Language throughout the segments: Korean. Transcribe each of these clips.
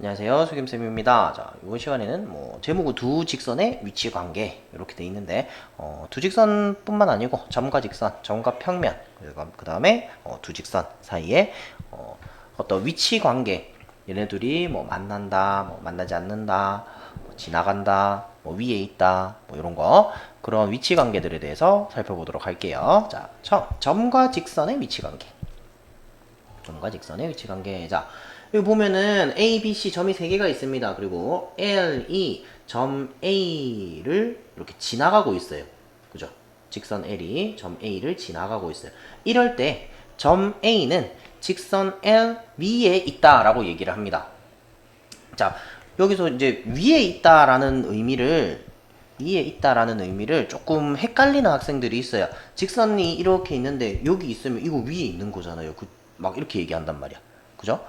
안녕하세요, 수김쌤입니다. 자, 이번 시간에는 제목은 두 직선의 위치 관계 이렇게 돼 있는데 두 직선뿐만 아니고 점과 직선, 점과 평면, 그 다음에 두 직선 사이에 어떤 위치 관계, 얘네들이 만난다, 만나지 않는다, 지나간다, 위에 있다, 이런 거 그런 위치 관계들에 대해서 살펴보도록 할게요. 자, 점과 직선의 위치 관계. 점과 직선의 위치 관계. 자, 여기 보면은 A, B, C 점이 3개가 있습니다. 그리고 L이 점 A를 이렇게 지나가고 있어요. 그죠? 직선 L이 점 A를 지나가고 있어요. 이럴 때 점 A는 직선 L 위에 있다라고 얘기를 합니다. 자, 여기서 이제 위에 있다라는 의미를 조금 헷갈리는 학생들이 있어요. 직선이 이렇게 있는데 여기 있으면 이거 위에 있는 거잖아요. 막 이렇게 얘기한단 말이야. 그죠?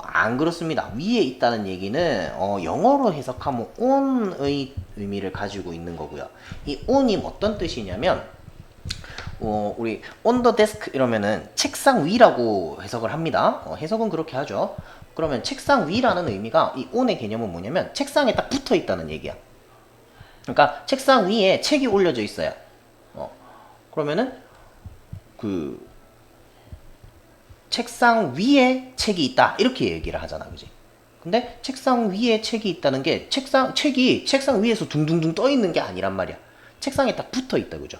안 그렇습니다. 위에 있다는 얘기는 영어로 해석하면 on의 의미를 가지고 있는 거고요. 이 on이 어떤 뜻이냐면 우리 on the desk 이러면은 책상 위라고 해석을 합니다. 해석은 그렇게 하죠. 그러면 책상 위라는 의미가 이 on의 개념은 뭐냐면 책상에 딱 붙어 있다는 얘기야. 그러니까 책상 위에 책이 올려져 있어요. 그러면은 그 책상 위에 책이 있다 이렇게 얘기를 하잖아, 그지? 근데 책상 위에 책이 있다는 게 책이 책상 위에서 둥둥둥 떠 있는 게 아니란 말이야. 책상에 딱 붙어 있다, 그죠?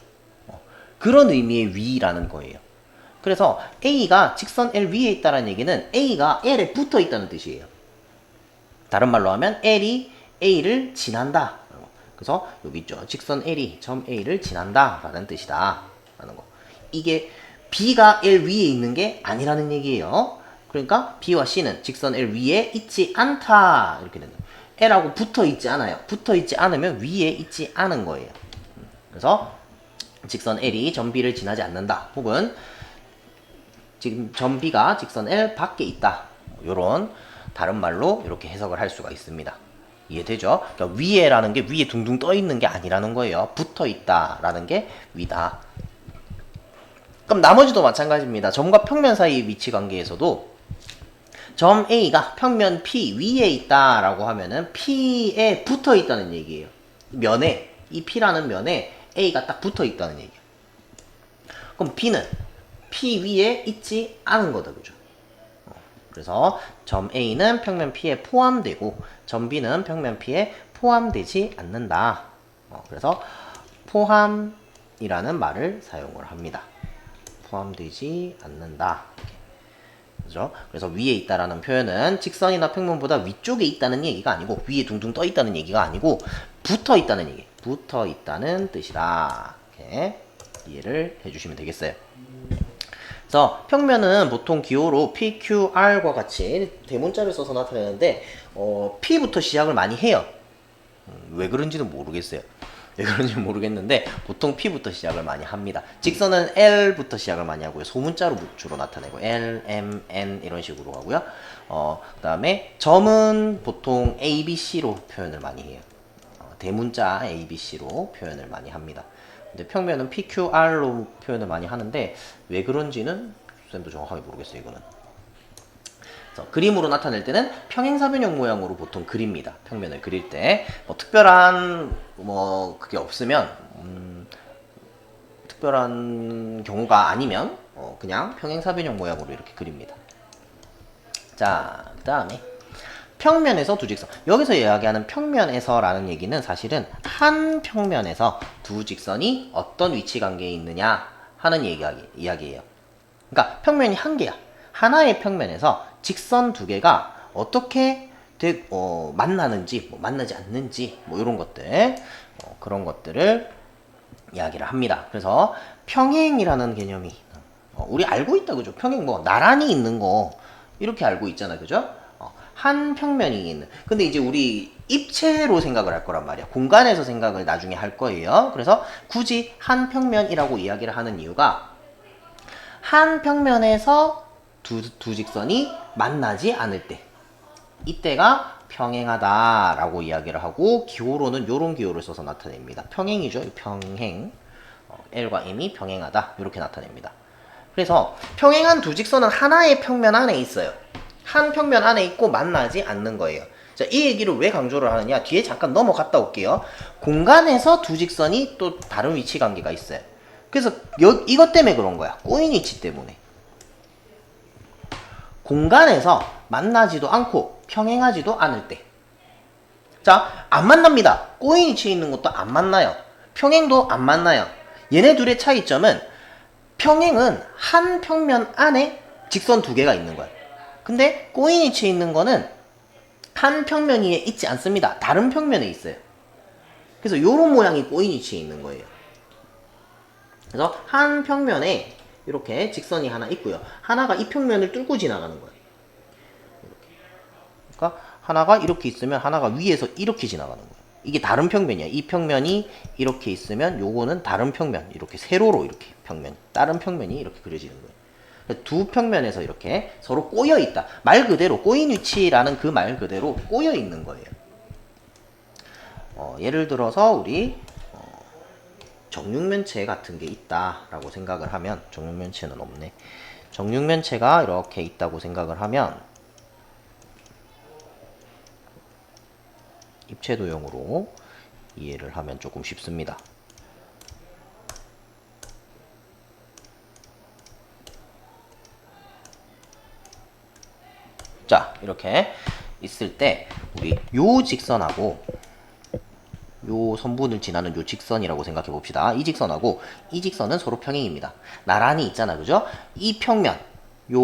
그런 의미의 위라는 거예요. 그래서 A가 직선 L 위에 있다는 얘기는 A가 L에 붙어 있다는 뜻이에요. 다른 말로 하면 L이 A를 지난다. 그래서 여기 있죠. 직선 L이 점 A를 지난다 라는 뜻이다 라는 거. 이게 B가 L 위에 있는 게 아니라는 얘기예요. 그러니까 B와 C는 직선 L 위에 있지 않다 이렇게 된다. L하고 붙어 있지 않아요. 붙어 있지 않으면 위에 있지 않은 거예요. 그래서 직선 L이 점 B를 지나지 않는다. 혹은 지금 점 B가 직선 L 밖에 있다. 요런 다른 말로 이렇게 해석을 할 수가 있습니다. 이해되죠? 그러니까 위에라는 게 위에 둥둥 떠 있는 게 아니라는 거예요. 붙어 있다라는 게 위다. 그럼 나머지도 마찬가지입니다. 점과 평면 사이 위치 관계에서도 점 A가 평면 P 위에 있다라고 하면은 P에 붙어 있다는 얘기예요. 면에 이 P라는 면에 A가 딱 붙어 있다는 얘기예요. 그럼 B는 P 위에 있지 않은 거다, 그죠? 그래서 점 A는 평면 P에 포함되고 점 B는 평면 P에 포함되지 않는다. 그래서 포함이라는 말을 사용을 합니다. 포함되지 않는다. 그죠? 그래서 위에 있다라는 표현은 직선이나 평면보다 위쪽에 있다는 얘기가 아니고 위에 둥둥 떠 있다는 얘기가 아니고 붙어 있다는 얘기. 붙어 있다는 뜻이다. 이렇게 이해를 해주시면 되겠어요. 그래서 평면은 보통 기호로 PQR과 같이 대문자를 써서 나타내는데 P부터 시작을 많이 해요. 왜 그런지는 모르겠어요. 왜 그런지 모르겠는데 보통 P부터 시작을 많이 합니다. 직선은 L부터 시작을 많이 하고요. 소문자로 주로 나타내고 L, M, N 이런 식으로 하고요. 그 다음에 점은 보통 A, B, C로 표현을 많이 해요. 대문자 A, B, C로 표현을 많이 합니다. 근데 평면은 PQR로 표현을 많이 하는데 왜 그런지는 쌤도 정확하게 모르겠어요, 이거는. 그래서 그림으로 나타낼 때는 평행사변형 모양으로 보통 그립니다. 평면을 그릴 때 특별한 그게 없으면 특별한 경우가 아니면 그냥 평행사변형 모양으로 이렇게 그립니다. 자, 그 다음에 평면에서 두 직선. 여기서 이야기하는 평면에서라는 얘기는 사실은 한 평면에서 두 직선이 어떤 위치 관계에 있느냐 하는 이야기예요. 그러니까 평면이 한 개야. 하나의 평면에서 직선 두 개가 어떻게 만나는지, 만나지 않는지, 이런 것들, 그런 것들을 이야기를 합니다. 그래서 평행이라는 개념이 우리 알고 있다, 그죠? 평행 나란히 있는 거 이렇게 알고 있잖아, 그죠? 한 평면이 있는. 근데 이제 우리 입체로 생각을 할 거란 말이야. 공간에서 생각을 나중에 할 거예요. 그래서 굳이 한 평면이라고 이야기를 하는 이유가 한 평면에서 두 직선이 만나지 않을 때 이때가 평행하다라고 이야기를 하고 기호로는 이런 기호를 써서 나타냅니다. 평행이죠. 평행. L과 M이 평행하다 이렇게 나타냅니다. 그래서 평행한 두 직선은 하나의 평면 안에 있어요. 한 평면 안에 있고 만나지 않는 거예요. 자, 이 얘기를 왜 강조를 하느냐? 뒤에 잠깐 넘어갔다 올게요. 공간에서 두 직선이 또 다른 위치 관계가 있어요. 그래서 이것 때문에 그런 거야. 꼬인 위치 때문에. 공간에서 만나지도 않고 평행하지도 않을 때. 자, 안 만납니다. 꼬인 위치에 있는 것도 안 만나요. 평행도 안 만나요. 얘네 둘의 차이점은 평행은 한 평면 안에 직선 두 개가 있는 거야. 근데 꼬인 위치에 있는 거는 한 평면 위에 있지 않습니다. 다른 평면에 있어요. 그래서 요런 모양이 꼬인 위치에 있는 거예요. 그래서 한 평면에 이렇게 직선이 하나 있고요. 하나가 이 평면을 뚫고 지나가는 거예요. 이렇게. 그러니까 하나가 이렇게 있으면 하나가 위에서 이렇게 지나가는 거예요. 이게 다른 평면이야. 이 평면이 이렇게 있으면 요거는 다른 평면, 이렇게 세로로 이렇게 평면, 다른 평면이 이렇게 그려지는 거예요. 두 평면에서 이렇게 서로 꼬여 있다. 말 그대로 꼬인 위치라는 그 말 그대로 꼬여 있는 거예요. 예를 들어서 우리 정육면체 같은 게 있다라고 생각을 하면, 정육면체는 없네. 정육면체가 이렇게 있다고 생각을 하면 입체도형으로 이해를 하면 조금 쉽습니다. 자, 이렇게 있을 때 우리 요 직선하고 요 선분을 지나는 요 직선이라고 생각해 봅시다. 이 직선하고 이 직선은 서로 평행입니다. 나란히 있잖아, 그죠? 이 평면, 요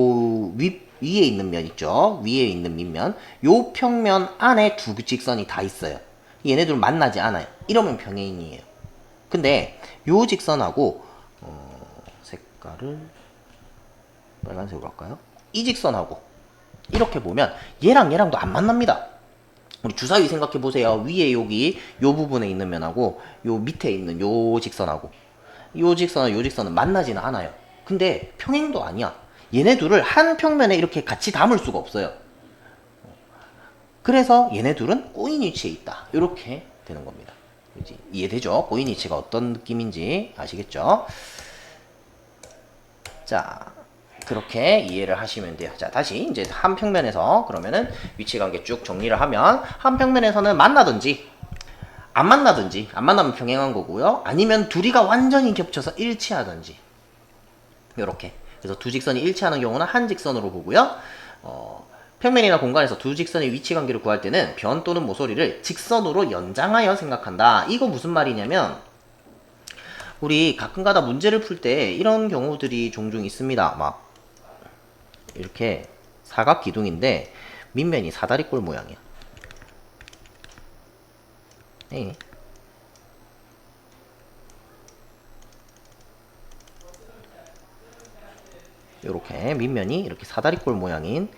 위에 있는 면 있죠? 위에 있는 밑면, 요 평면 안에 두 직선이 다 있어요. 얘네들 만나지 않아요. 이러면 평행이에요. 근데 요 직선하고 색깔을 빨간색으로 할까요? 이 직선하고 이렇게 보면 얘랑 얘랑도 안 만납니다. 우리 주사위 생각해 보세요. 위에 여기 요 부분에 있는 면하고 요 밑에 있는 요 직선하고 요 직선은 요 직선은 만나지는 않아요. 근데 평행도 아니야. 얘네 둘을 한 평면에 이렇게 같이 담을 수가 없어요. 그래서 얘네 둘은 꼬인 위치에 있다. 이렇게 되는 겁니다. 그치? 이해되죠? 꼬인 위치가 어떤 느낌인지 아시겠죠? 자, 그렇게 이해를 하시면 돼요. 자, 다시 이제 한 평면에서 그러면은 위치관계 쭉 정리를 하면 한 평면에서는 만나든지 안 만나든지, 안 만나면 평행한 거고요. 아니면 둘이가 완전히 겹쳐서 일치하든지, 요렇게. 그래서 두 직선이 일치하는 경우는 한 직선으로 보고요. 평면이나 공간에서 두 직선의 위치관계를 구할 때는 변 또는 모서리를 직선으로 연장하여 생각한다. 이거 무슨 말이냐면 우리 가끔가다 문제를 풀 때 이런 경우들이 종종 있습니다. 막 이렇게 사각 기둥인데 밑면이 사다리꼴 모양이야. 네. 이렇게 밑면이 이렇게 사다리꼴 모양인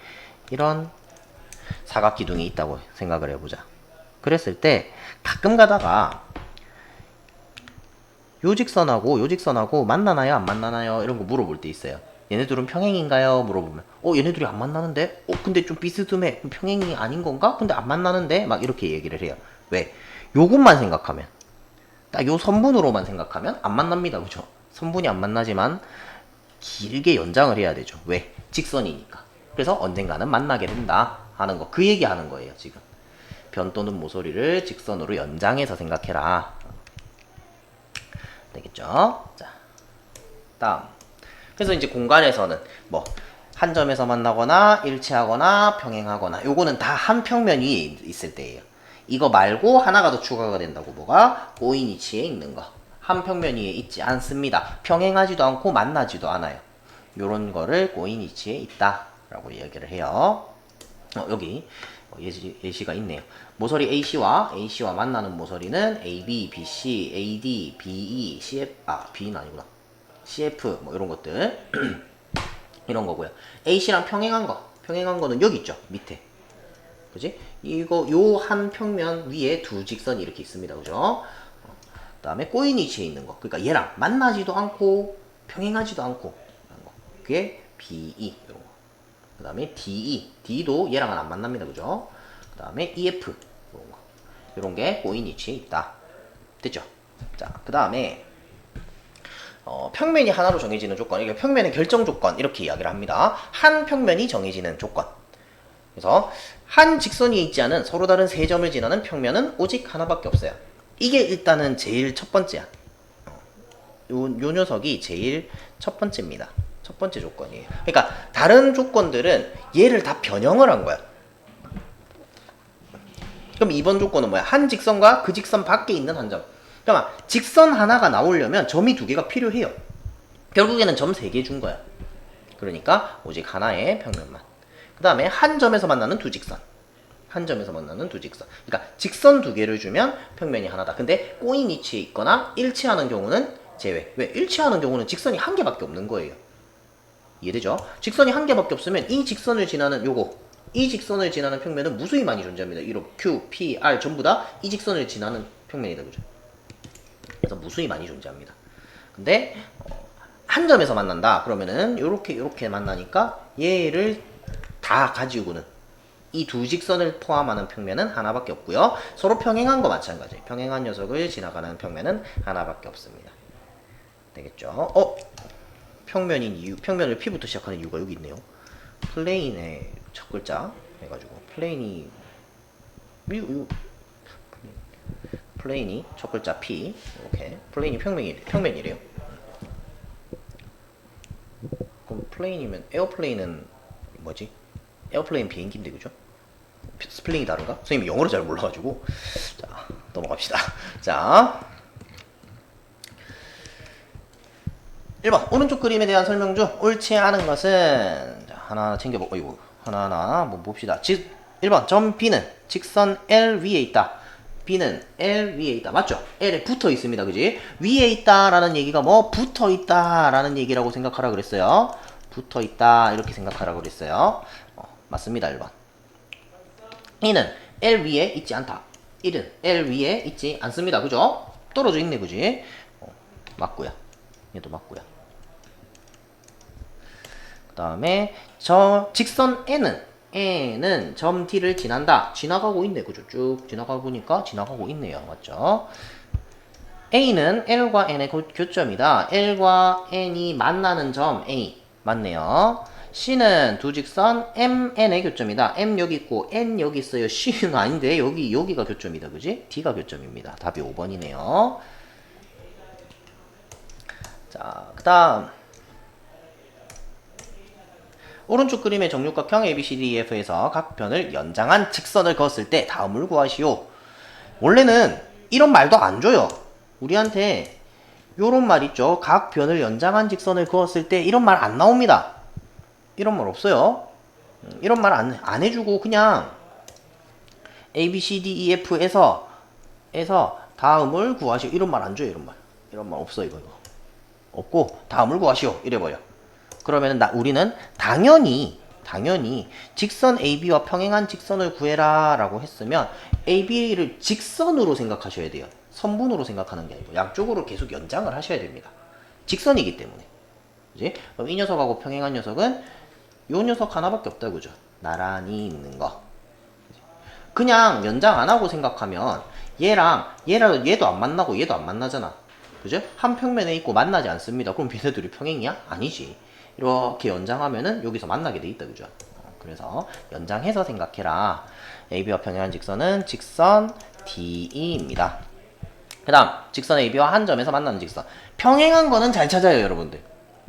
이런 사각 기둥이 있다고 생각을 해보자. 그랬을 때 가끔 가다가 요 직선하고 요 직선하고 만나나요 안 만나나요 이런 거 물어볼 때 있어요. 얘네들은 평행인가요? 물어보면 얘네들이 안 만나는데? 근데 좀 비스듬해. 평행이 아닌 건가? 근데 안 만나는데? 막 이렇게 얘기를 해요. 왜? 요것만 생각하면, 딱 요 선분으로만 생각하면 안 만납니다. 그죠? 선분이 안 만나지만 길게 연장을 해야 되죠. 왜? 직선이니까. 그래서 언젠가는 만나게 된다 하는 거. 그 얘기 하는 거예요, 지금. 변 또는 모서리를 직선으로 연장해서 생각해라. 되겠죠? 자, 다음. 그래서 이제 공간에서는 뭐 한 점에서 만나거나 일치하거나 평행하거나 요거는 다 한 평면 위에 있을 때예요. 이거 말고 하나가 더 추가가 된다고. 뭐가? 꼬인 위치에 있는 거. 한 평면 위에 있지 않습니다. 평행하지도 않고 만나지도 않아요. 요런 거를 꼬인 위치에 있다 라고 이야기를 해요. 여기 예시가 있네요. 모서리 AC와 만나는 모서리는 AB, BC, AD, BE, CF, B는 아니구나. CF 뭐 이런 것들 이런 거고요. AC랑 평행한 거는 여기 있죠. 밑에. 그지? 이거 요 한 평면 위에 두 직선이 이렇게 있습니다. 그죠? 그 다음에 꼬인 위치에 있는 거. 그러니까 얘랑 만나지도 않고 평행하지도 않고 이런 거. 그게 BE 이런 거. 그 다음에 DE. D도 얘랑은 안 만납니다. 그죠? 그 다음에 EF 이런 거. 이런 게 꼬인 위치에 있다. 됐죠? 자, 그 다음에 평면이 하나로 정해지는 조건, 이게 평면의 결정 조건 이렇게 이야기를 합니다. 한 평면이 정해지는 조건. 그래서 한 직선이 있지 않은 서로 다른 세 점을 지나는 평면은 오직 하나밖에 없어요. 이게 일단은 제일 첫 번째야. 요 녀석이 제일 첫 번째입니다. 첫 번째 조건이에요. 그러니까 다른 조건들은 얘를 다 변형을 한 거야. 그럼 2번 조건은 뭐야? 한 직선과 그 직선 밖에 있는 한 점. 그러니까 직선 하나가 나오려면 점이 두 개가 필요해요. 결국에는 점 3개 준 거야. 그러니까 오직 하나의 평면만. 그 다음에 한 점에서 만나는 두 직선. 한 점에서 만나는 두 직선. 그러니까 직선 두 개를 주면 평면이 하나다. 근데 꼬인 위치에 있거나 일치하는 경우는 제외. 왜? 일치하는 경우는 직선이 한 개밖에 없는 거예요. 이해되죠? 직선이 한 개밖에 없으면 이 직선을 지나는 이 직선을 지나는 평면은 무수히 많이 존재합니다. 이렇게 Q, P, R 전부 다 이 직선을 지나는 평면이다. 그죠? 그래서 무수히 많이 존재합니다. 근데 한 점에서 만난다. 그러면은 요렇게 만나니까 얘를 다 가지고는 이 두 직선을 포함하는 평면은 하나밖에 없고요. 서로 평행한 거 마찬가지. 평행한 녀석을 지나가는 평면은 하나밖에 없습니다. 되겠죠? 평면인 이유, 평면을 P부터 시작하는 이유가 여기 있네요. 플레인의 첫 글자 해가지고 플레인이 플레인이 첫 글자 P 이렇게 플레인이 평면이래요. 그럼 플레인이면 에어플레인은 뭐지? 에어플레인 비행기인데 그죠? 스펠링이 다른가? 선생님이 영어를 잘 몰라가지고. 자, 넘어갑시다. 자, 1번 오른쪽 그림에 대한 설명 중 옳지 않은 것은, 자, 하나하나 챙겨보고, 이거 하나하나 한번 봅시다. 1번 점 B는 직선 L 위에 있다. B는 L 위에 있다. 맞죠? L에 붙어 있습니다. 그지? 위에 있다라는 얘기가 뭐 붙어 있다라는 얘기라고 생각하라 그랬어요. 붙어 있다 이렇게 생각하라 그랬어요. 맞습니다. 1번. 이는 L 위에 있지 않다. 1은 L 위에 있지 않습니다. 그죠? 떨어져 있네. 그지? 맞고요. 얘도 맞고요. 그 다음에 저 직선 N은 점 D를 지난다. 지나가고 있네. 그죠? 쭉 지나가 보니까 지나가고 있네요. 맞죠? A는 L과 N의 교점이다. L과 N이 만나는 점 A. 맞네요. C는 두 직선 MN의 교점이다. M 여기 있고 N 여기 있어요. C는 아닌데 여기가 교점이다. 그지? D가 교점입니다. 답이 5번이네요. 자, 그 다음 오른쪽 그림의 정육각형 ABCDEF에서 각 변을 연장한 직선을 그었을 때 다음을 구하시오. 원래는 이런 말도 안 줘요. 우리한테 요런 말 있죠. 각 변을 연장한 직선을 그었을 때 이런 말 안 나옵니다. 이런 말 없어요. 이런 말 안 해주고 그냥 ABCDEF에서 다음을 구하시오. 이런 말 안 줘요. 이런 말 없어. 이거 없고 다음을 구하시오. 이래버려. 그러면 우리는 당연히 직선 AB와 평행한 직선을 구해라 라고 했으면 AB를 직선으로 생각하셔야 돼요. 선분으로 생각하는 게 아니고 양쪽으로 계속 연장을 하셔야 됩니다. 직선이기 때문에. 그지? 그럼 이 녀석하고 평행한 녀석은 요 녀석 하나밖에 없다. 그죠? 나란히 있는 거. 그냥 연장 안 하고 생각하면 얘도 안 만나고 얘도 안 만나잖아. 그죠? 한 평면에 있고 만나지 않습니다. 그럼 얘네들이 평행이야? 아니지. 이렇게 연장하면은 여기서 만나게 돼 있다. 그죠? 그래서 연장해서 생각해라. AB와 평행한 직선은 직선 DE입니다. 그 다음 직선 AB와 한 점에서 만나는 직선. 평행한 거는 잘 찾아요. 여러분들.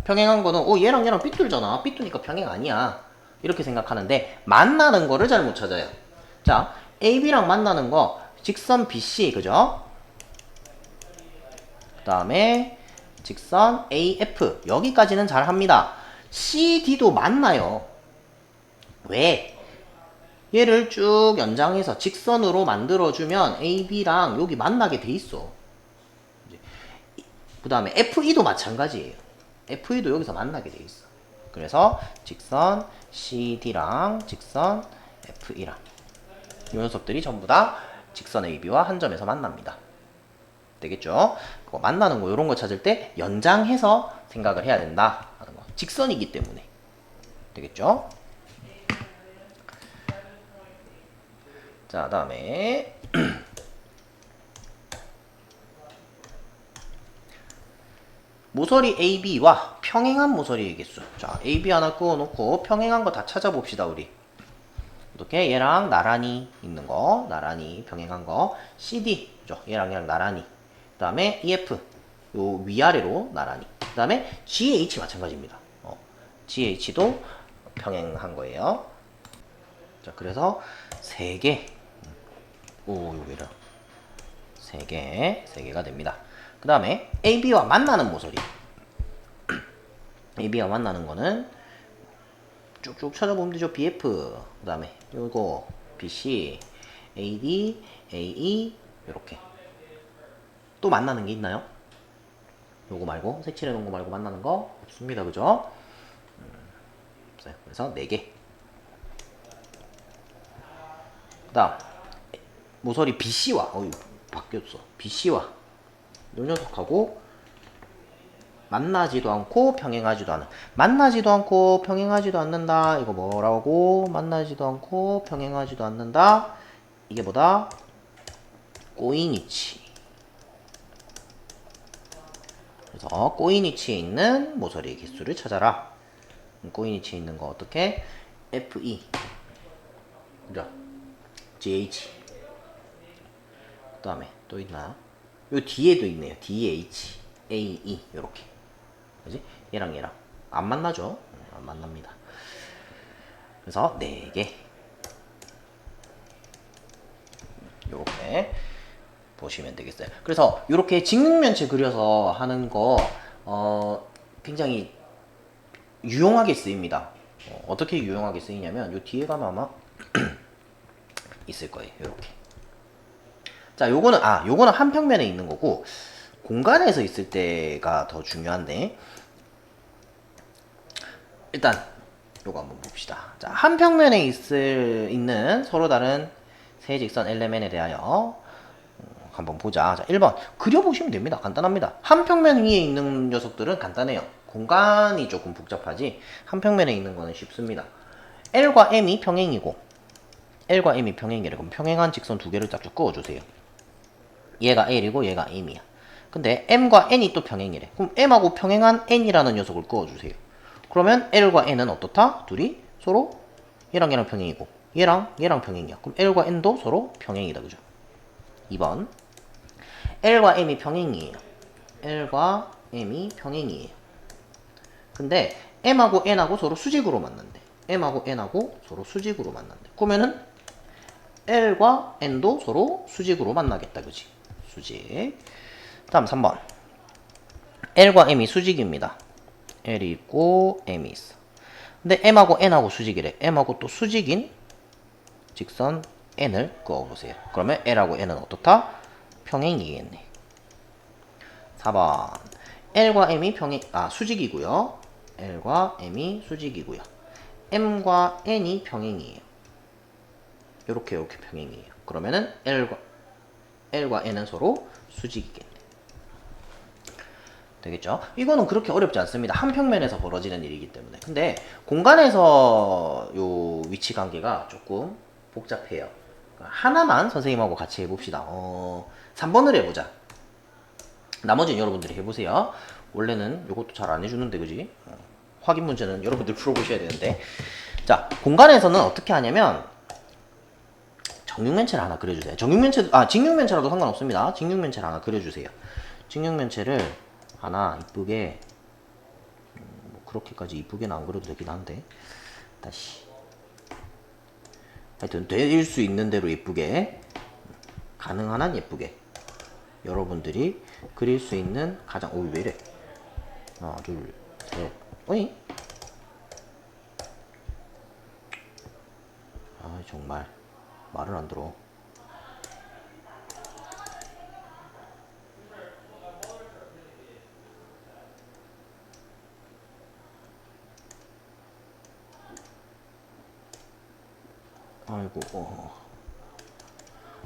평행한 거는 얘랑 삐뚤잖아. 삐뚤니까 평행 아니야. 이렇게 생각하는데 만나는 거를 잘 못 찾아요. 자, AB랑 만나는 거 직선 BC. 그죠? 그 다음에 직선 AF 여기까지는 잘 합니다. CD도 만나요. 왜? 얘를 쭉 연장해서 직선으로 만들어주면 AB랑 여기 만나게 돼 있어. 그 다음에 FE도 마찬가지예요. FE도 여기서 만나게 돼 있어. 그래서 직선 CD랑 직선 FE랑 이 녀석들이 전부 다 직선 AB와 한 점에서 만납니다. 되겠죠? 만나는 거 이런 거 찾을 때 연장해서 생각을 해야 된다 하는 거. 직선이기 때문에. 되겠죠? 자, 다음에 모서리 AB와 평행한 모서리의 개수. 자, AB 하나 그어놓고 평행한 거 다 찾아봅시다. 우리 이렇게 얘랑 나란히 있는 거, 나란히 병행한 거, CD, 그죠? 얘랑 나란히. 그 다음에 EF, 요 위아래로 나란히. 그 다음에 GH 마찬가지입니다. GH도 병행한 거예요. 자, 그래서 3개. 오, 요게라. 3개가 됩니다. 그 다음에 AB와 만나는 모서리. AB와 만나는 거는 쭉쭉 찾아보면 되죠. BF, 그 다음에 요거 BC, AD, AE 요렇게. 또 만나는 게 있나요? 요거 말고, 색칠해 놓은 거 말고 만나는 거 없습니다. 그죠? 그래서 4개. 그 다음 모서리 BC와 바뀌었어. BC와 요 녀석하고 만나지도 않고 병행하지도 않은. 만나지도 않고 병행하지도 않는다. 이거 뭐라고? 만나지도 않고 병행하지도 않는다. 이게 뭐다? 꼬인 그래서 꼬인 위치에 있는 모서리의 개수를 찾아라. 꼬인 위치에 있는 거 어떻게? FE 그죠? GH 그 다음에 또 있나요? 요 뒤에도 있네요. DH, AE 요렇게. 그지? 얘랑 안 만나죠? 안 만납니다. 그래서 4개 요렇게 보시면 되겠어요. 그래서 이렇게 직육면체 그려서 하는 거 굉장히 유용하게 쓰입니다. 어떻게 유용하게 쓰이냐면 요 뒤에 가면 아마 있을 거예요. 이렇게. 자, 요거는 한 평면에 있는 거고 공간에서 있을 때가 더 중요한데 일단 요거 한번 봅시다. 자, 한 평면에 있는 서로 다른 세 직선 엘레멘에 대하여 한번 보자. 자, 1번 그려보시면 됩니다. 간단합니다. 한 평면 위에 있는 녀석들은 간단해요. 공간이 조금 복잡하지 한 평면에 있는 거는 쉽습니다. L과 M이 평행이고 L과 M이 평행이래. 그럼 평행한 직선 2개를 짝짝 그어주세요. 얘가 L이고 얘가 M이야. 근데 M과 N이 또 평행이래. 그럼 M하고 평행한 N이라는 녀석을 그어주세요. 그러면 L과 N은 어떻다? 둘이 서로 얘랑 평행이고 얘랑 평행이야. 그럼 L과 N도 서로 평행이다. 그죠? 2번 L과 M이 평행이에요. L과 M이 평행이에요. 근데 M하고 N하고 서로 수직으로 만난대. M하고 N하고 서로 수직으로 만난대. 그러면은 L과 N도 서로 수직으로 만나겠다. 그지? 수직. 다음 3번 L과 M이 수직입니다. L이 있고 M이 있어. 근데 M하고 N하고 수직이래. M하고 또 수직인 직선 N을 그어보세요. 그러면 L하고 N은 어떻다? 평행이겠네. 4번 L과 M이 수직이고요. L과 M이 수직이고요. M과 N이 평행이에요. 요렇게 평행이에요. 그러면은 L과 N은 서로 수직이겠네. 되겠죠? 이거는 그렇게 어렵지 않습니다. 한 평면에서 벌어지는 일이기 때문에. 근데 공간에서 요 위치 관계가 조금 복잡해요. 하나만 선생님하고 같이 해봅시다. 3번을 해보자. 나머지는 여러분들이 해보세요. 원래는 이것도 잘 안 해주는데, 그지? 확인 문제는 여러분들 풀어보셔야 되는데. 자, 공간에서는 어떻게 하냐면, 정육면체를 하나 그려주세요. 직육면체라도 상관없습니다. 직육면체를 하나 그려주세요. 직육면체를 하나 이쁘게, 뭐 그렇게까지 이쁘게는 안 그려도 되긴 한데, 다시. 하여튼, 될 수 있는 대로 예쁘게, 가능한 한 예쁘게. 여러분들이 그릴 수 있는 가장 왜 이래 하나 둘셋 어이 정말 말을 안 들어.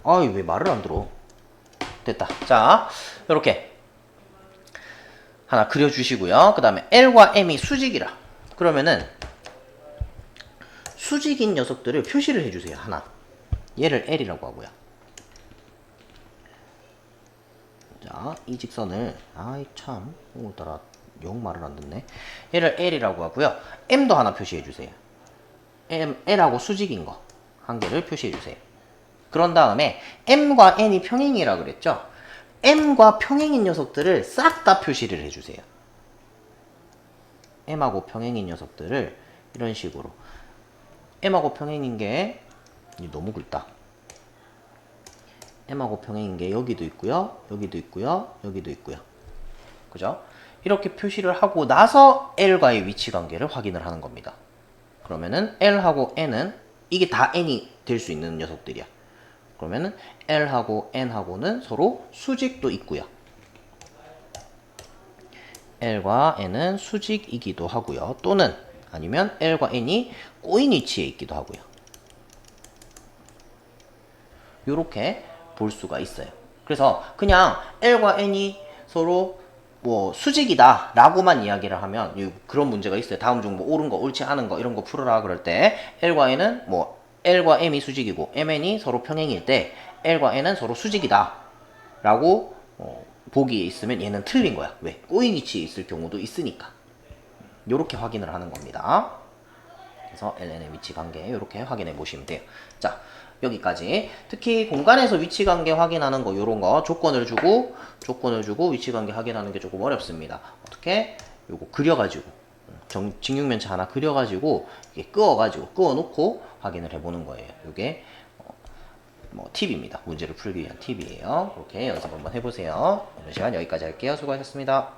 아이고 왜 말을 안 들어. 됐다. 자, 이렇게 하나 그려주시고요. 그 다음에 L과 M이 수직이라. 그러면은 수직인 녀석들을 표시를 해주세요. 하나. 얘를 L이라고 하고요. 자, 이 직선을 참 오늘따라 영 말을 안 듣네. 얘를 L이라고 하고요. M도 하나 표시해주세요. L하고 수직인 거 관계를 표시해 주세요. 그런 다음에 m과 n이 평행이라 그랬죠? m과 평행인 녀석들을 싹 다 표시를 해주세요. m하고 평행인 녀석들을 이런 식으로 m하고 평행인 게 너무 굵다. m하고 평행인 게 여기도 있고요. 여기도 있고요. 여기도 있고요. 그죠? 이렇게 표시를 하고 나서 L과의 위치 관계를 확인을 하는 겁니다. 그러면은 L하고 N은 이게 다 N이 될 수 있는 녀석들이야. 그러면은 L하고 N하고는 서로 수직도 있고요. L과 N은 수직이기도 하고요. 또는 아니면 L과 N이 꼬인 위치에 있기도 하고요. 이렇게 볼 수가 있어요. 그래서 그냥 L과 N이 서로 뭐 수직이다 라고만 이야기를 하면 그런 문제가 있어요. 다음 중 뭐 옳은 거 옳지 않은 거 이런 거 풀어라 그럴 때 L과 N은 뭐 L과 M이 수직이고 MN이 서로 평행일 때 L과 N은 서로 수직이다 라고 보기에 있으면 얘는 틀린 거야. 왜? 꼬인 위치에 있을 경우도 있으니까. 요렇게 확인을 하는 겁니다. 그래서 LN의 위치 관계 이렇게 확인해 보시면 돼요. 자, 여기까지. 특히 공간에서 위치 관계 확인하는 거 요런 거 조건을 주고 위치 관계 확인하는 게 조금 어렵습니다. 어떻게? 요거 그려가지고 직육면체 하나 그려가지고 이게 그어 놓고 확인을 해보는 거예요. 요게 뭐 팁입니다. 문제를 풀기 위한 팁이에요. 그렇게 연습 한번 해보세요. 오늘 시간 여기까지 할게요. 수고하셨습니다.